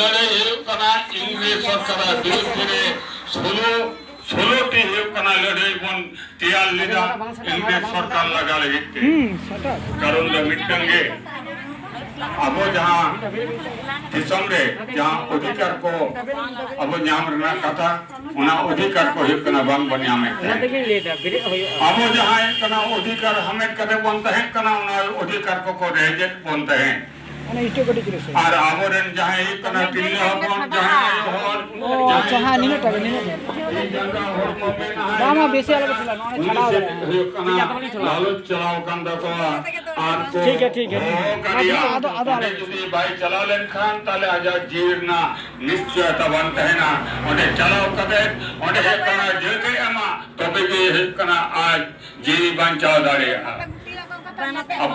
लड़ाई इंग्रेज सरकार विरुद्ध 16टी लड़ाई बन तैयार लेदा इंग्रेज सरकार लगा लगे कारण मिट्टंगे अब जहाँ दिसम रे जहाँ अधिकार को अब नाम रना कथा उना अधिकार को हिकना बांग बनियामे अब जहाँ कना अधिकार हमें कदे बनते हैं कना उना अधिकार को रेजेक्ट बनते हैं और आबोरेन जहाँ कना तिल्ले हबन जहाँ होर जहाँ निने टबे निने दामा बेसी आलो छला नने छलाओ लालच चलाओ कंदा को और को ठीक है आदो যদি बाइक चला लेन खान ताले आजा जीरना निश्चयता बनते है ना ओडे चलाओ कदे ओडे कना जेके एमा तबे के कना आज जीरी बंचाओ दाड़े अब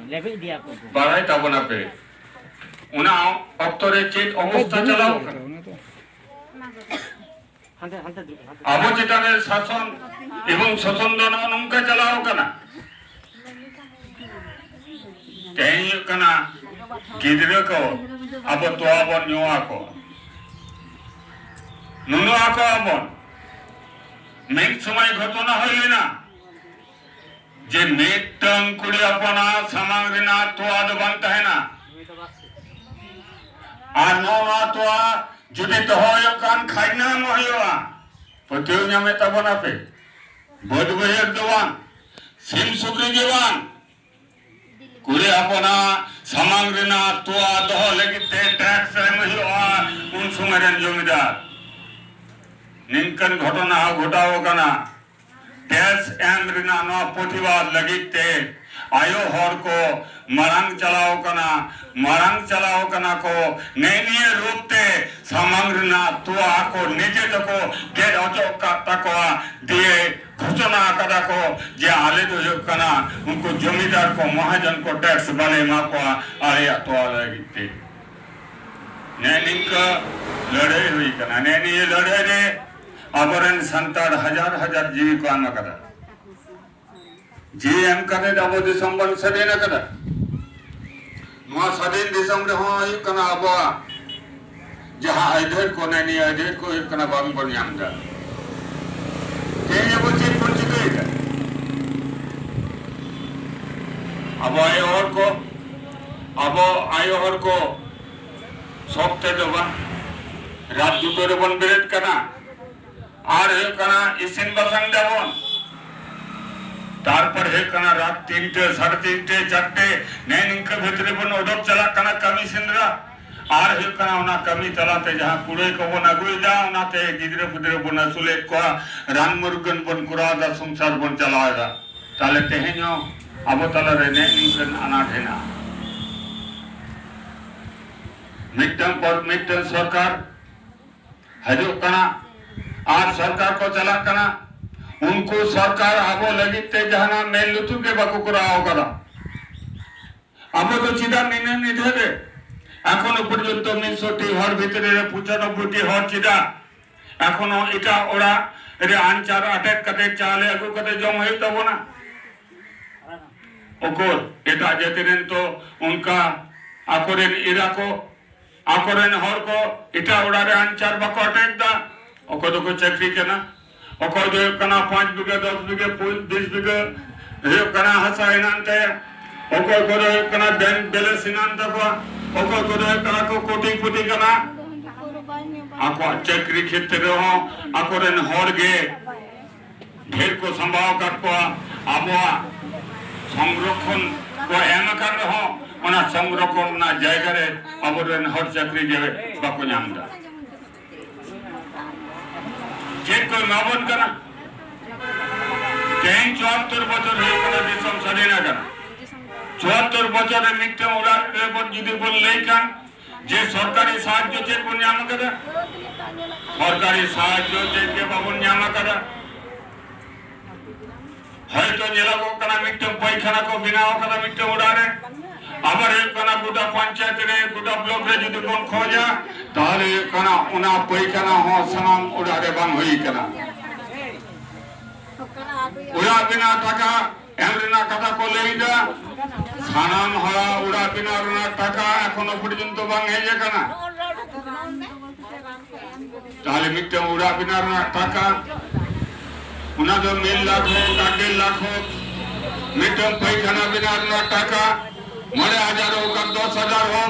लेवल दिया को बाराय ताबना पे उना अक्तरे चेत अवस्था चलाओ आबो चेताने शासन एवं शासन दोनों नमका चलाओ कना तेई कना गिदरे को अब तो आबन नुआ को नुनुआ को आबन मेक समय घटना हइले ना जे मेटंग कुड़ी अपना समांगना तो आद बनता है ना और नोआ तो जुदी तो होयो कान खाइना मोहियोआ पतियों में तबना पे बोध बहेर दवान सिम सुग्री जीवान कुड़ी अपना समांगना तो आद हो लेकिन ते टैक्स मोहियोआ उन सुमरन जमीदार निंकन घटना घटाओ कना टैक्स एम रिना नो प्रतिवाद लगिते आयो हर को मरंग चलाओ कना को नैनीय रूपते समंग्रना तुआ को निजे तको गेट अचो का तको दिए घोषणा कदा को जे आले तो जो कना उनको जमींदार को महाजन को टैक्स वाले मा को आले तो लगिते नैनिक लड़ाई हुई कना नैनीय लड़ाई रे आबरन संतान हजार जीवी को आना कदा जी एम कदे दाबो दिसंबर सदे न कदा नुआ सदे दिसंबर हो कना आबो जहां अधर को ननी अधर को कना बांग बन यामदा ते एबो चीज पर चिते अब आयो और को सप्ते दबा रात दुटोरे बन बेरेट कना और हे कना इसिन बसंग देवन तारपर हे कना रात 3टे 3:30 4टे नैनिंक भितरे बन ओडक चला कना कमी सिंदरा और हे कना उना कमी चलाते जहां कुड़े को बन अगुई जा उनाते गिदरे पुदरे बन सुले को रान मुर्गन बन कुरादा संसार बन चलाएगा ताले तेहेनो अब तला रे नैनिंकन अनाठेना मिट्टन सरकार हजो कना आज सरकार को चला कना उनको सरकार आबो लगिते जहाना मेल लुतु के बाकु कराओ करा अब तो चिदा निने निधे दे एखोनो पर्यन्त 100टी हर भितरे 95टी हर चिदा एखोनो इटा ओरा रे आनचार अटैक कते चाले अगु कते जम होई तबो ना ओकोर एटा जेतेरेन तो उनका आकोरेन इरा को आकोरेन हर को इटा ओरा रे आनचार बाको अटैक दा ओको तो चाकरी केना ओको जो कना 5 बीघा 10 बीघा 20 बीघा हे कना हसा इनांते ओको करे कना बैंक बैलेंस इनांत को ओको करे कना को कोटी कना आको चाकरी क्षेत्र हो आकोरेन हरगे ढेर को संभाव करको आबो संरक्षण को एम कर हो ओना संरक्षण ना जायगा रे आबोरेन हर चाकरी जेबे बाको नामदा चेक कोई माबन करा तेन 74 বছর হয়ে গেল দেশম স্বাধীন করা 74 বছরে মিথ্যা উড়ার রেকর্ড যদি বললেই কান যে সরকারি সাহায্য চেক কোন নাম করা সরকারি সাহায্য চেক কে বাবন নাম করা হয়তো জেলাগো কনা মিথ্যা পয়খানা কো বিনাও করা মিথ্যা উড়ারে আবার এই কনা গোটা পঞ্চায়েত রে গোটা ব্লক রে যদি কোন খোঁজা তাহলে কনা উনা পয়খানা হ সনাম উড়ারে বাং হই কনা উড়া বিনা টাকা एमरेना कथा को लेइदा सानाम हरा उड़ा बिना रना टाका एखोनो पर्यन्त बांग हेजे काना ताहले मिट्टे उड़ा बिना रना टाका उना दो 1 लाख हो 1.5 लाख हो मिट्टे पैखाना बिना रना टाका 10,000 हो 10,000 हो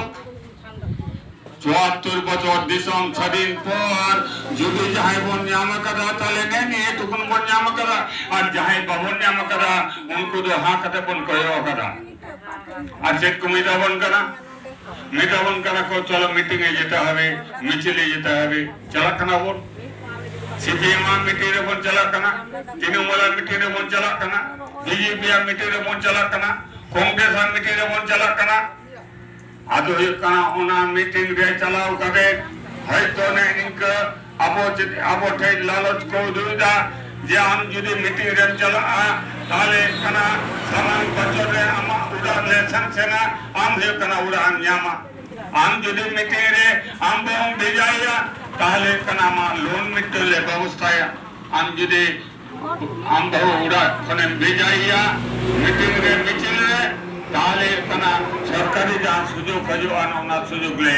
74 বছর দিশম স্বাধীন পর যদি যাহাই বন ᱧᱟᱢ ᱠᱟᱫᱟ তাহলে নেনি এটুকুন বন ᱧᱟᱢ ᱠᱟᱫᱟ আর যাহাই বাবন ᱧᱟᱢ ᱠᱟᱫᱟ উनको দো হা কাতে বন কয়ো ᱠᱟᱫᱟ আর চেক কমিটা বন কানা মিটা বন কানা কো চলো মিটিং এ যেতে হবে মিছিলে যেতে হবে চালা কানা বল সিপিএম মিটিং এ বন চালা কানা তৃণমূল মিটিং এ বন চালা কানা বিজেপি মিটিং এ বন চালা কানা कांग्रेस मिटिंग रे बन चला कना आदो कना ओना मीटिंग रे चलाव करे हयतो ने इनक आबो ठे लालच को दुदा जे हम जदि मीटिंग रे चला ताले कना सामान बचर रे आमा उड़ा लेसन सेना आम हे कना उड़ा न्यामा आम जदि मीटिंग रे आम बम भेजाया ताले कना मा लोन मिटले व्यवस्थाया आम जदि आम बहु उड़ा खने भेजाया मीटिंग रे मिचिल रे ताले कना सरकारी जहाँ सुजोग खजुआन ओना सुजोग ले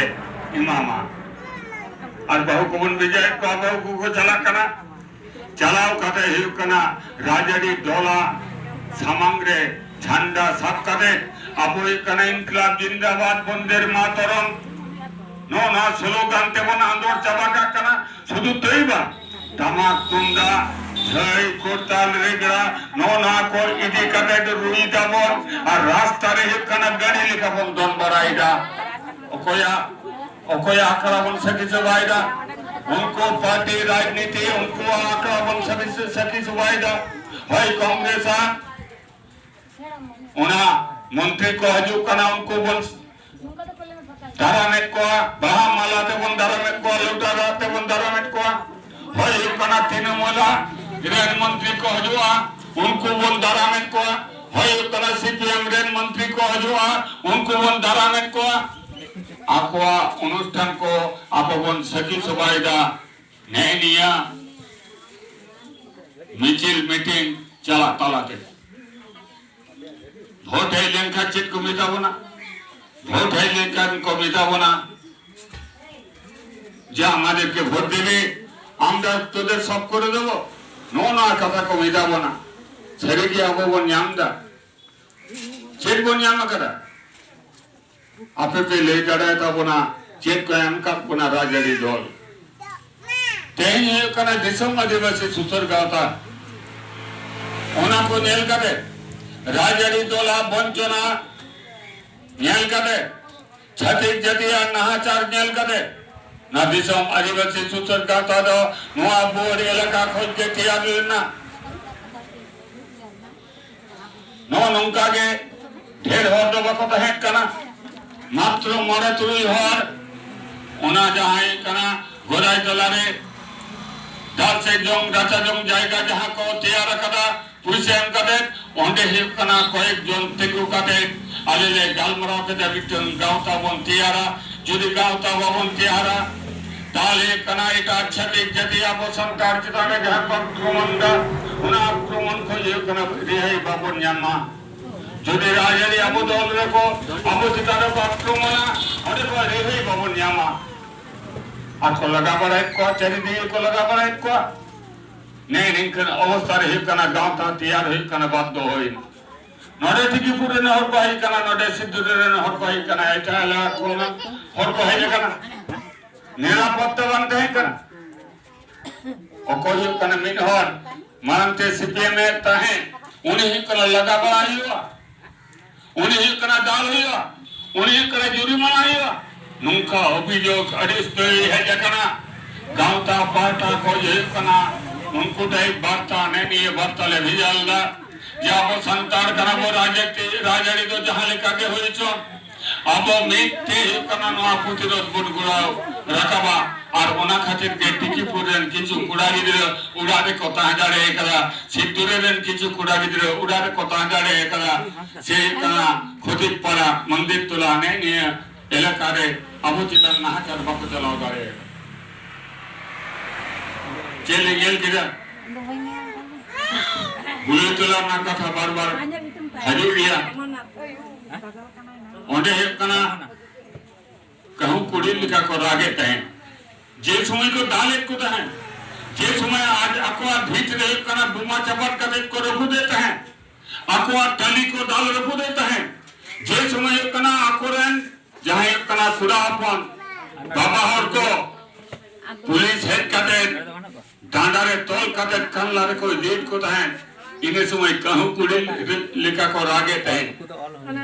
इमामा और बहु कुबन विजय को बहु को चला कना चलाओ कते हिल कना राजड़ी डोला सामंगरे झंडा सब कते अबो कना इनकलाब जिंदाबाद बंदेर मातरम नो ना स्लोगान तेमन आंदोलन चाबा कना शुधु तैबा तमाक तुंदा जय कोरताल रेगड़ा नो ना को इदी कते रुई दाबन और रास्ता रे कना गाड़ी लेका बन दन बराइदा ओकोया आकड़ा बन सकी सवाइदा उनको पार्टी राजनीति उनको आकड़ा बन सकी सवाइदा भाई कांग्रेस उना मंत्री को हजू कना उनको बन दारा में को बहा माला ते बन दारा में को लुटा राते बन दारा में को भाई कना तृणमूला रेल मंत्री को हजुआ उनको वन दारा में को भाई कना सीपीएम रेल मंत्री को हजुआ उनको वन दारा में को आकवा अनुष्ठान को आपवन सखी सबाइदा नैनिया मिचिल मीटिंग चला तालाते ভোট है लेंखा चित को मिटाबो ना ভোট है लेंखा को मिटाबो ना যে আমাদেরকে ভোট দেবে আমরা তোদের সব করে দেব নো না কথা को मिटाबो ना ছেড়ে কি আবো বন ᱧামদা চেক বন ᱧাম করা आपे पे ले चढ़ा था बुना चेक को एम का बुना राजड़ी दौल तेज ये कना दिसम आदिवासी सुतर गाता ओना को नेल करे राजड़ी दौला बंचना नेल करे छत्तीस जतिया नाहाचार नेल करे ना दिसम आदिवासी सुतर गाता दो नुआ बोर इलाका खोज के तैयार लेना नो नौका के ढेर हो तो बकता है कना मात्र मरे तुई हर ओना जहां कना गोराई तलारे दाल से जोंग राचा जोंग जायगा जहां को तैयार कदा पुलिस एम कदे ओंडे हे कना कয়েক জন तेगु कदे आलेले गालमरा कदे बिटन गावता बन तैयारा যদি গাওতা বন তৈয়ারা তাহলে কনা এটা ছটি যদি অবসর কার্যতারে जहां पर আক্রমণটা ওনা আক্রমণ কইলে কনা রেহাই বাবন জামা যদি রাজারি আবু দল রেখো আবু চিতার আক্রমণা ওরে কো রেহাই বাবন জামা আজকে লাগা পড়াই কো চারি দিয়ে কো লাগা পড়াই কো নেই নিকন অবস্থা রে কনা গাওতা তৈয়ার হই কনা বাধ্য হই নড়ে ঠিকই পুরে না হর পাই কনা নড়ে সিদ্ধুরে না হর পাই কনা এটা হলা কোন হর কো হই কনা নিরাপত্তা বানতে হয় কনা অকয় কনা মিনহর মানতে সিপিএম এর তাহে উনি কনা লাগা পড়াই उन्हें कना दाल हुआ उन्हें कना जुर्माना हुआ नुंका अभियोग अरिस्त है जकना गांवता बाटा को ये कना उनको दे बार्ता नहीं ये बार्ता ले भिजालदा या वो संतान कना वो राजड़ी तो जहां लेका के होई छो अब मिट्टी कना नो प्रतिरोध बुड़गुड़ाओ रकाबा और ओना खातिर के टिकी पुरेन किछु कुड़ारी दिले उड़ारे कता जाड़े करा सिद्धुरेन किछु कुड़ारी दिले उड़ारे कता जाड़े करा से कना खुदिक पड़ा मंदिर तुलाने निये एलाकारे अबुचितन नाहाचार बाको चलाओ दाड़े चले गेल किदा बुलेटला ना कथा बार-बार हजू गया ओंडे कना कहूं कुड़ी लिखा को रागे तहे जे समय को दाले को तहे जे समय आज अकवा भीत रे कना बुमा चपट कदे को रखु देता है अकवा टली को दाल रखु देता है जे समय कना अकोरन जहां कना खुदा अपन बाबा हर को पुलिस हेड कदे डांडारे तोल कदे कल्ला रे को लेट को तहे इने समय कहूं कुड़ी लिखा को रागे तहे